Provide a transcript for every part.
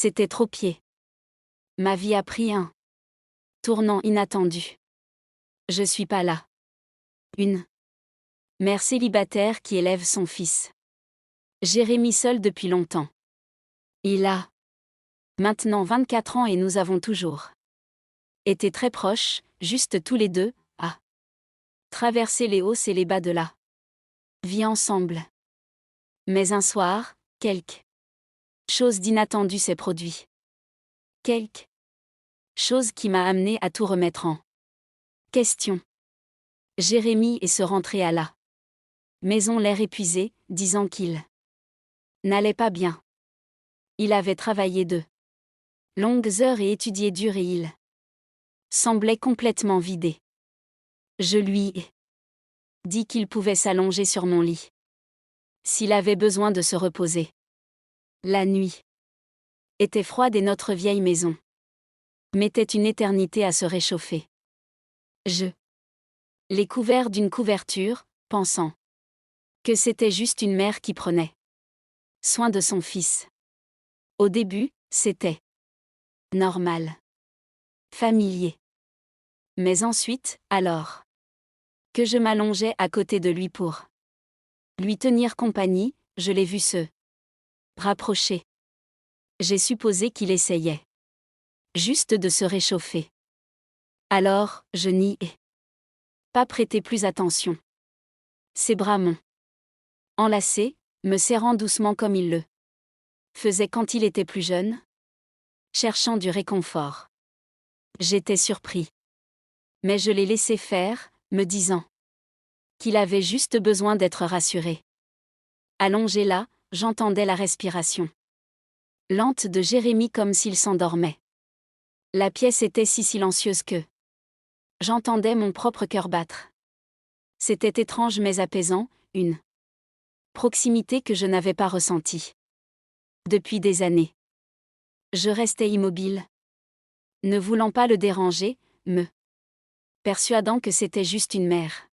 C'était trop pied. Ma vie a pris un tournant inattendu. Je suis pas là. Une mère célibataire qui élève son fils. Jérémy seul depuis longtemps. Il a maintenant 24 ans et nous avons toujours été très proches, juste tous les deux, à traverser les hauts et les bas de la vie ensemble. Mais un soir, quelque chose d'inattendu s'est produit. Quelque chose qui m'a amené à tout remettre en question. Jérémy est se rentré à la maison l'air épuisé, disant qu'il n'allait pas bien. Il avait travaillé de longues heures et étudié dur et il semblait complètement vidé. Je lui ai dit qu'il pouvait s'allonger sur mon lit s'il avait besoin de se reposer. La nuit était froide et notre vieille maison mettait une éternité à se réchauffer. Je l'ai couvert d'une couverture, pensant que c'était juste une mère qui prenait soin de son fils. Au début, c'était normal, familier. Mais ensuite, alors que je m'allongeais à côté de lui pour lui tenir compagnie, je l'ai vu se rapprocher. J'ai supposé qu'il essayait juste de se réchauffer. Alors, je n'y ai pas prêté plus attention. Ses bras m'ont enlacé, me serrant doucement comme il le faisait quand il était plus jeune, cherchant du réconfort. J'étais surpris. Mais je l'ai laissé faire, me disant qu'il avait juste besoin d'être rassuré. Allongé là, j'entendais la respiration lente de Jérémy comme s'il s'endormait. La pièce était si silencieuse que j'entendais mon propre cœur battre. C'était étrange mais apaisant, une proximité que je n'avais pas ressentie depuis des années. Je restais immobile, ne voulant pas le déranger, me persuadant que c'était juste une mère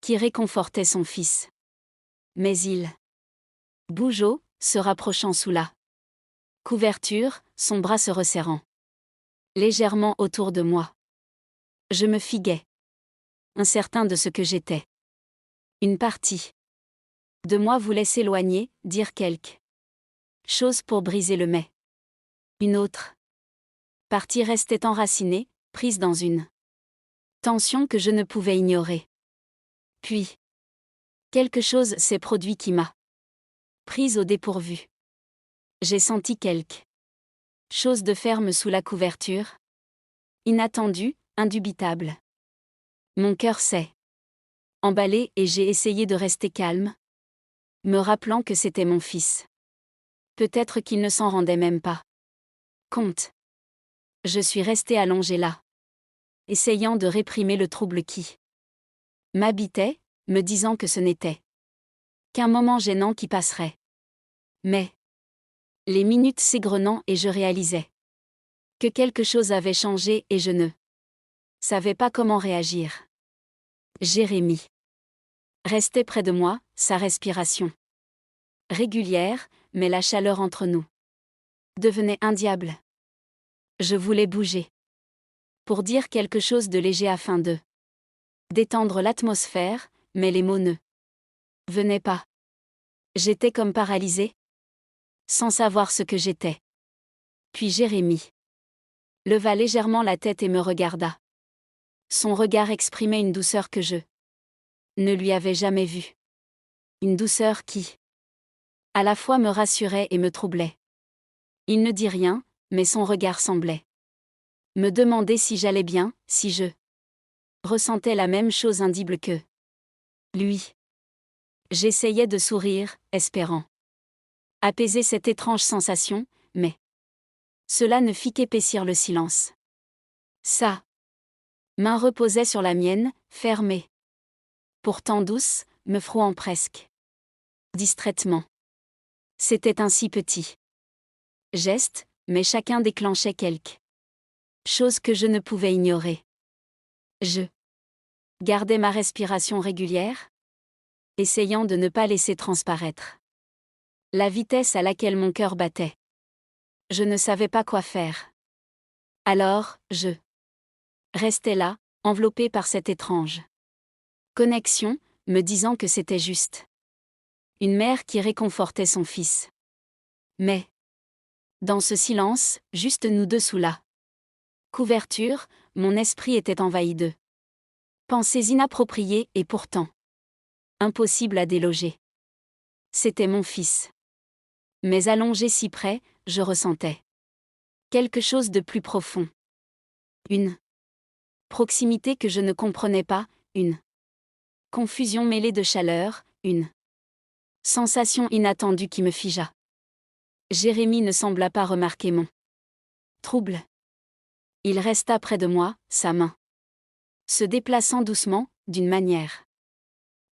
qui réconfortait son fils. Mais il bougeait, se rapprochant sous la couverture, son bras se resserrant légèrement autour de moi. Je me figuais, incertain de ce que j'étais. Une partie de moi voulait s'éloigner, dire quelque chose pour briser le mais. Une autre partie restait enracinée, prise dans une tension que je ne pouvais ignorer. Puis, quelque chose s'est produit qui m'a prise au dépourvu. J'ai senti quelque chose de ferme sous la couverture. Inattendu, indubitable. Mon cœur s'est emballé et j'ai essayé de rester calme, me rappelant que c'était mon fils. Peut-être qu'il ne s'en rendait même pas compte. Je suis restée allongée là, essayant de réprimer le trouble qui m'habitait, me disant que ce n'était qu'un moment gênant qui passerait. Mais les minutes s'égrenant et je réalisais que quelque chose avait changé et je ne savais pas comment réagir. Jérémy restait près de moi, sa respiration régulière, mais la chaleur entre nous devenait indiable. Je voulais bouger pour dire quelque chose de léger afin de détendre l'atmosphère, mais les mots ne venaient pas. J'étais comme paralysée, sans savoir ce que j'étais. Puis Jérémy leva légèrement la tête et me regarda. Son regard exprimait une douceur que je ne lui avais jamais vue. Une douceur qui, à la fois me rassurait et me troublait. Il ne dit rien, mais son regard semblait me demander si j'allais bien, si je ressentais la même chose indicible que lui. J'essayais de sourire, espérant apaiser cette étrange sensation, mais cela ne fit qu'épaissir le silence. Sa main reposait sur la mienne, fermée, pourtant douce, me frôlant presque distraitement. C'était un si petit geste, mais chacun déclenchait quelque chose que je ne pouvais ignorer. Je gardais ma respiration régulière, essayant de ne pas laisser transparaître la vitesse à laquelle mon cœur battait. Je ne savais pas quoi faire. Alors, je restais là, enveloppé par cette étrange connexion, me disant que c'était juste. Une mère qui réconfortait son fils. Mais, dans ce silence, juste nous deux sous la couverture, mon esprit était envahi de pensées inappropriées et pourtant impossibles à déloger. C'était mon fils. Mais allongé si près, je ressentais quelque chose de plus profond. Une proximité que je ne comprenais pas, une confusion mêlée de chaleur, une sensation inattendue qui me figea. Jérémie ne sembla pas remarquer mon trouble. Il resta près de moi, sa main se déplaçant doucement, d'une manière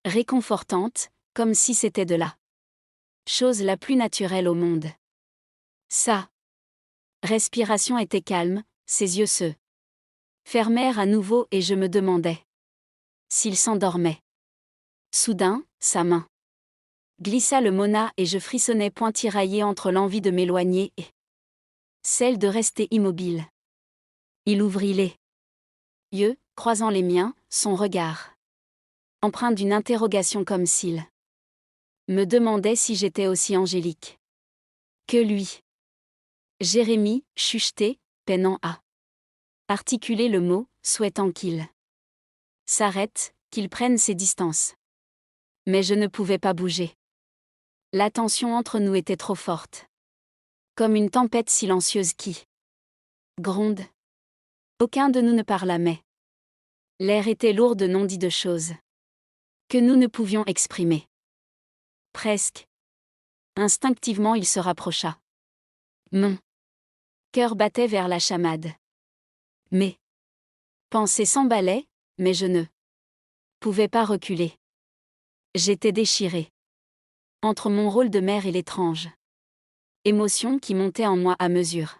réconfortante, comme si c'était de la chose la plus naturelle au monde. Sa respiration était calme, ses yeux se fermèrent à nouveau et je me demandais s'il s'endormait. Soudain, sa main glissa le mona et je frissonnais point tiraillé entre l'envie de m'éloigner et celle de rester immobile. Il ouvrit les yeux, croisant les miens, son regard empreint d'une interrogation comme s'il me demandait si j'étais aussi angélique que lui. Jérémie, chuchetait, peinant à articuler le mot, souhaitant qu'il s'arrête, qu'il prenne ses distances. Mais je ne pouvais pas bouger. La tension entre nous était trop forte. Comme une tempête silencieuse qui gronde. Aucun de nous ne parla mais l'air était lourd de non-dits de choses que nous ne pouvions exprimer. Presque. Instinctivement il se rapprocha. Mon cœur battait vers la chamade. Mes pensées s'emballaient, mais je ne pouvais pas reculer. J'étais déchirée. Entre mon rôle de mère et l'étrange émotion qui montait en moi à mesure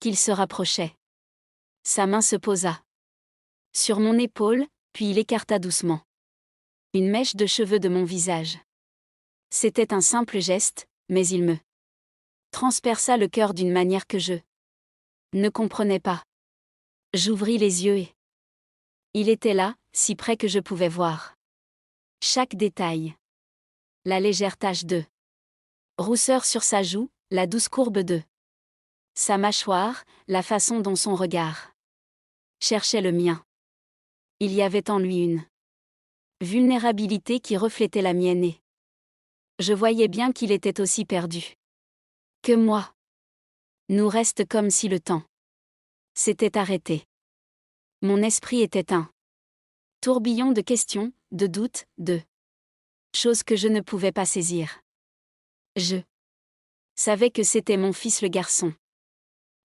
qu'il se rapprochait. Sa main se posa sur mon épaule, puis il écarta doucement une mèche de cheveux de mon visage. C'était un simple geste, mais il me transperça le cœur d'une manière que je ne comprenais pas. J'ouvris les yeux et il était là, si près que je pouvais voir chaque détail. La légère tache de rousseur sur sa joue, la douce courbe de sa mâchoire, la façon dont son regard cherchait le mien. Il y avait en lui une vulnérabilité qui reflétait la mienne et je voyais bien qu'il était aussi perdu que moi. Nous reste comme si le temps s'était arrêté. Mon esprit était un tourbillon de questions, de doutes, de choses que je ne pouvais pas saisir. Je savais que c'était mon fils le garçon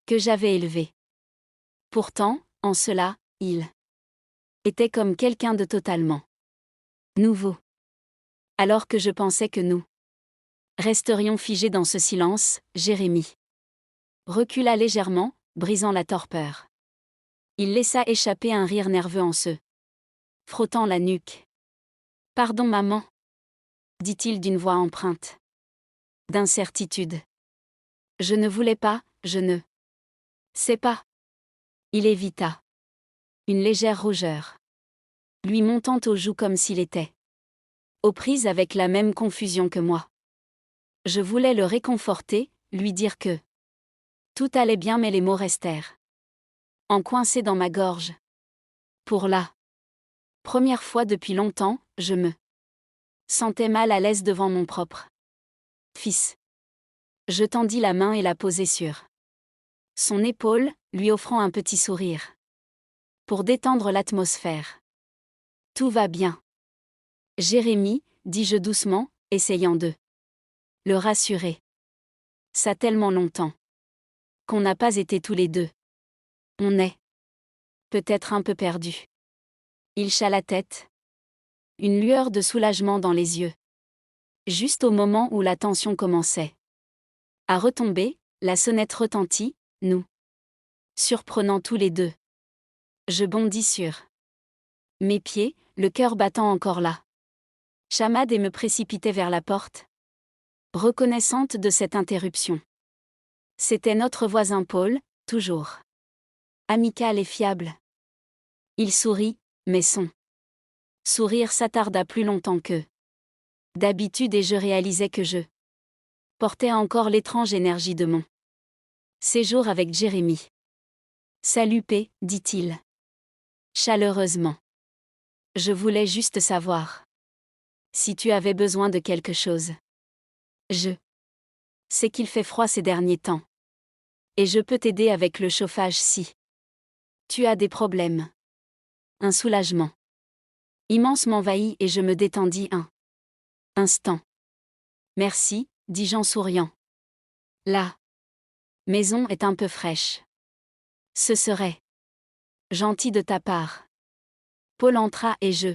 que j'avais élevé. Pourtant, en cela, il était comme quelqu'un de totalement nouveau. Alors que je pensais que nous resterions figés dans ce silence, Jérémie recula légèrement, brisant la torpeur. Il laissa échapper un rire nerveux en se frottant la nuque. « Pardon maman » dit-il d'une voix empreinte d'incertitude. « Je ne voulais pas, je ne sais pas. » Il évita une légère rougeur lui montant aux joues comme s'il était aux prises avec la même confusion que moi. Je voulais le réconforter, lui dire que tout allait bien mais les mots restèrent encoincés dans ma gorge. Pour la première fois depuis longtemps, je me sentais mal à l'aise devant mon propre fils. Je tendis la main et la posai sur son épaule, lui offrant un petit sourire pour détendre l'atmosphère. Tout va bien. Jérémie, dis-je doucement, essayant de le rassurer. Ça tellement longtemps qu'on n'a pas été tous les deux. On est peut-être un peu perdus. Il hocha la tête. Une lueur de soulagement dans les yeux. Juste au moment où la tension commençait à retomber, la sonnette retentit, nous surprenant tous les deux. Je bondis sur mes pieds, le cœur battant encore là. Chamade et me précipitais vers la porte, reconnaissante de cette interruption. C'était notre voisin Paul, toujours amical et fiable. Il sourit, mais son sourire s'attarda plus longtemps que d'habitude et je réalisais que je portais encore l'étrange énergie de mon séjour avec Jérémie. Salut P, dit-il chaleureusement. Je voulais juste savoir si tu avais besoin de quelque chose. Je sais qu'il fait froid ces derniers temps. Et je peux t'aider avec le chauffage si tu as des problèmes. Un soulagement immense m'envahit et je me détendis un instant. Merci, dis-je en souriant. La maison est un peu fraîche. Ce serait gentil de ta part. Paul entra et je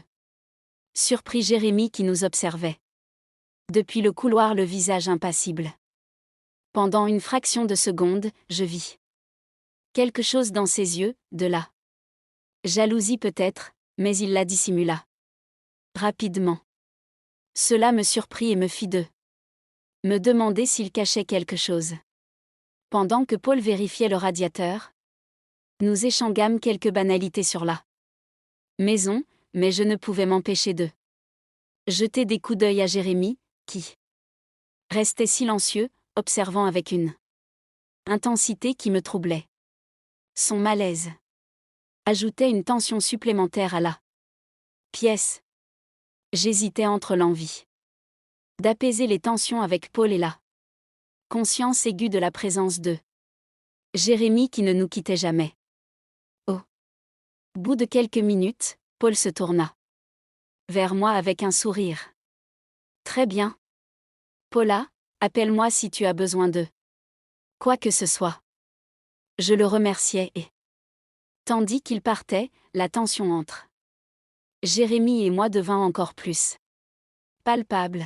surpris Jérémie qui nous observait. Depuis le couloir, le visage impassible. Pendant une fraction de seconde, je vis quelque chose dans ses yeux, de la jalousie peut-être, mais il la dissimula rapidement. Cela me surprit et me fit me demander s'il cachait quelque chose. Pendant que Paul vérifiait le radiateur, nous échangeâmes quelques banalités sur la maison, mais je ne pouvais m'empêcher de jeter des coups d'œil à Jérémie, qui restait silencieux, observant avec une intensité qui me troublait. Son malaise ajoutait une tension supplémentaire à la pièce. J'hésitais entre l'envie d'apaiser les tensions avec Paul et la conscience aiguë de la présence de Jérémie qui ne nous quittait jamais. Au bout de quelques minutes, Paul se tourna vers moi avec un sourire. Très bien. Paula, appelle-moi si tu as besoin de quoi que ce soit. Je le remerciai et, tandis qu'il partait, la tension entre Jérémie et moi devint encore plus palpable.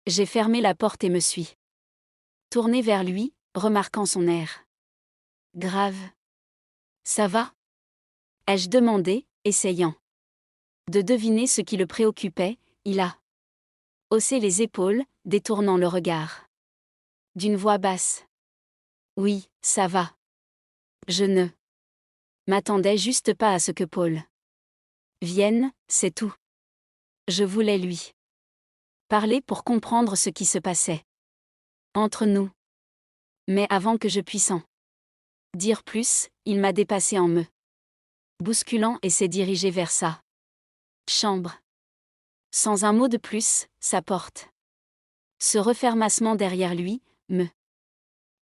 J'ai fermé la porte et me suis tourné vers lui, remarquant son air grave. Ça va ? Ai-je demandé, essayant de deviner ce qui le préoccupait. Il a haussé les épaules, détournant le regard. D'une voix basse. Oui, ça va. Je ne m'attendais juste pas à ce que Paul vienne, c'est tout. Je voulais lui parler pour comprendre ce qui se passait entre nous. Mais avant que je puisse en dire plus, il m'a dépassé en me bousculant et s'est dirigé vers sa chambre. Sans un mot de plus, sa porte se refermacement derrière lui, me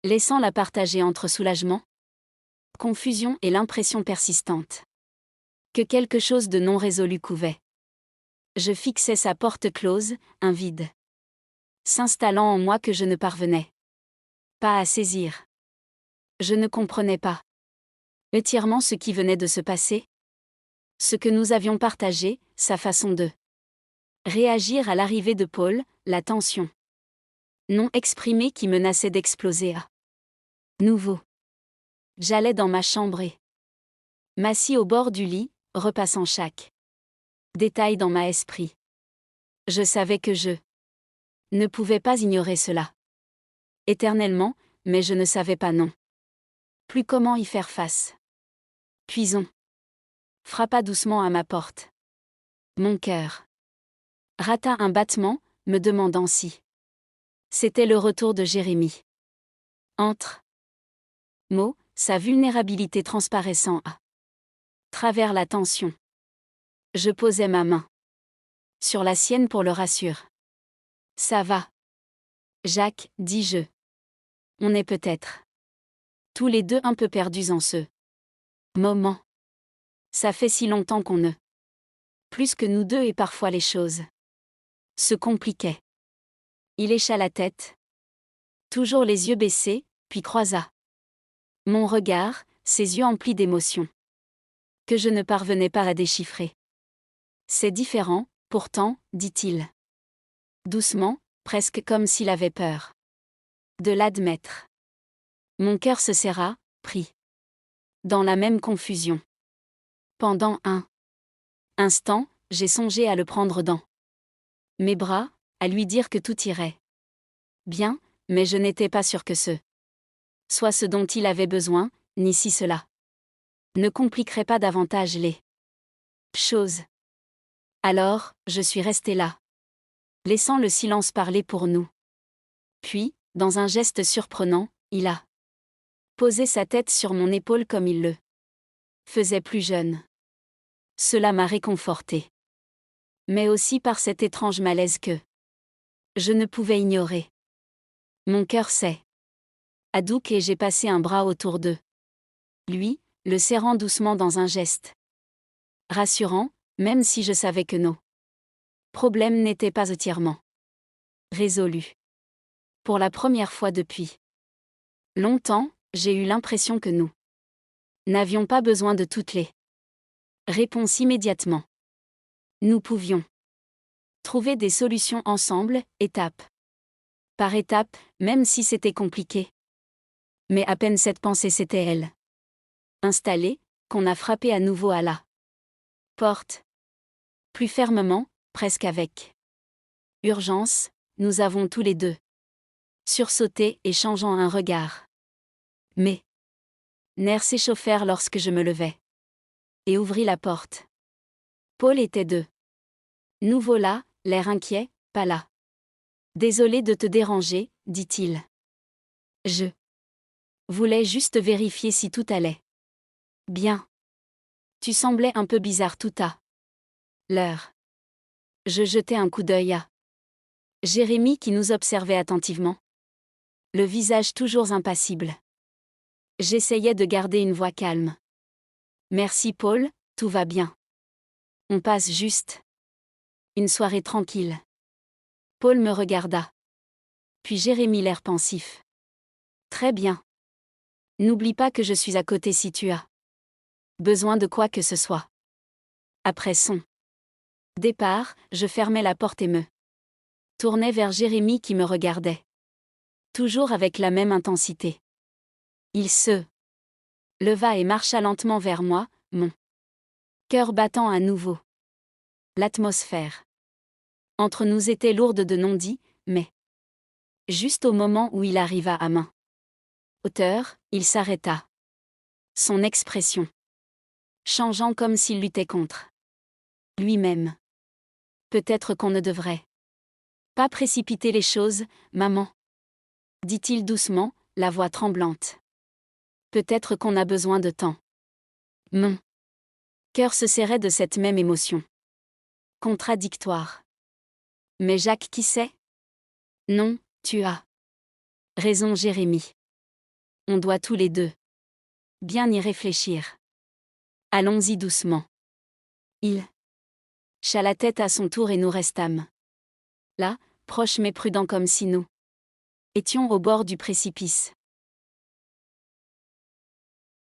laissant la partager entre soulagement, confusion et l'impression persistante que quelque chose de non résolu couvait. Je fixais sa porte close, un vide s'installant en moi que je ne parvenais pas à saisir. Je ne comprenais pas entièrement ce qui venait de se passer, ce que nous avions partagé, sa façon de réagir à l'arrivée de Paul, la tension non exprimée qui menaçait d'exploser à nouveau. J'allais dans ma chambre et m'assis au bord du lit, repassant chaque détail dans ma esprit. Je savais que je ne pouvais pas ignorer cela éternellement, mais je ne savais pas non plus comment y faire face. Puis on frappa doucement à ma porte. Mon cœur rata un battement, me demandant si c'était le retour de Jérémie. Entre mots, sa vulnérabilité transparaissant à travers la tension. Je posai ma main sur la sienne pour le rassurer. Ça va. Jacques, dis-je. On est peut-être tous les deux un peu perdus en ce moment. Ça fait si longtemps qu'on ne plus que nous deux et parfois les choses se compliquaient. Il lécha la tête, toujours les yeux baissés, puis croisa mon regard, ses yeux emplis d'émotion que je ne parvenais pas à déchiffrer. C'est différent, pourtant, dit-il. Doucement, presque comme s'il avait peur de l'admettre. Mon cœur se serra, pris dans la même confusion. Pendant un instant, j'ai songé à le prendre dans mes bras, à lui dire que tout irait bien, mais je n'étais pas sûre que ce soit ce dont il avait besoin, ni si cela ne compliquerait pas davantage les choses. Alors, je suis resté là, laissant le silence parler pour nous. Puis, dans un geste surprenant, il a posé sa tête sur mon épaule comme il le faisait plus jeune. Cela m'a réconforté. Mais aussi par cet étrange malaise que je ne pouvais ignorer. Mon cœur s'est adouc et j'ai passé un bras autour d'eux. Lui, le serrant doucement dans un geste rassurant, même si je savais que nos problèmes n'étaient pas entièrement résolus. Pour la première fois depuis longtemps, j'ai eu l'impression que nous n'avions pas besoin de toutes les réponses immédiatement. Nous pouvions trouver des solutions ensemble, étape par étape, même si c'était compliqué. Mais à peine cette pensée s'était elle installée, qu'on a frappé à nouveau à la porte. Plus fermement, presque avec urgence, nous avons tous les deux sursauté, échangeant un regard. Mes nerfs s'échauffèrent lorsque je me levai et ouvris la porte. Paul était de nouveau là, l'air inquiet, pas là. Désolé de te déranger, dit-il. Je voulais juste vérifier si tout allait bien. Tu semblais un peu bizarre tout à l'heure. Je jetai un coup d'œil à Jérémie qui nous observait attentivement. Le visage toujours impassible. J'essayais de garder une voix calme. Merci Paul, tout va bien. On passe juste une soirée tranquille. Paul me regarda. Puis Jérémie l'air pensif. Très bien. N'oublie pas que je suis à côté si tu as besoin de quoi que ce soit. Après son départ, je fermai la porte et me tournai vers Jérémie qui me regardait. Toujours avec la même intensité. Il se leva et marcha lentement vers moi, mon cœur battant à nouveau. L'atmosphère entre nous était lourde de non-dits, mais juste au moment où il arriva à main hauteur, il s'arrêta. Son expression changeant comme s'il luttait contre lui-même. Peut-être qu'on ne devrait pas précipiter les choses, maman, dit-il doucement, la voix tremblante. Peut-être qu'on a besoin de temps. Mon cœur se serrait de cette même émotion contradictoire. Mais Jacques qui sait? Non, tu as raison Jérémie. On doit tous les deux bien y réfléchir. Allons-y doucement. Il hocha la tête à son tour et nous restâmes là, proches mais prudents comme si nous étions au bord du précipice.